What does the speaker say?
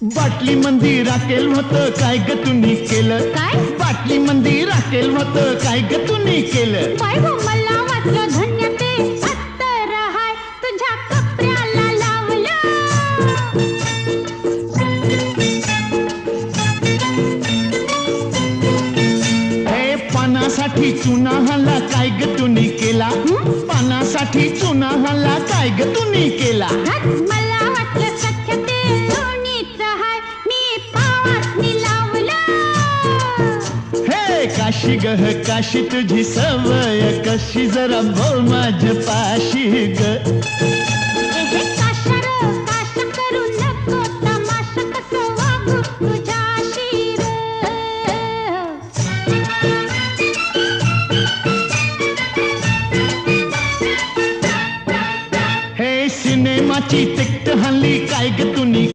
बाटली मंदी राखेल होतं काय ग तुम्ही केलं काय? बाटली मंदी राखेल होतं काय ग तुम्ही केलं बाय गो मला वाटलं धन्य ते अत्तर हाय तुझ्या कपड्याला लावलं हे पानासाठी चुना हल्ला काय ग तुम्ही केला पानासाठी चुना हल्ला काय ग तुम्ही केला मला वाटलं सख्य ते लोणीच हाय मी पावात मी लावलं हे काशी गह काशी तुझी सवय कशी जरा बोल माझ्या पाशी ग हे काशार काश करू नको तमाशा कसं वागू तुझ्याशी रे हे सिनेमाची तिकट हल्ली काय ग तुम्ही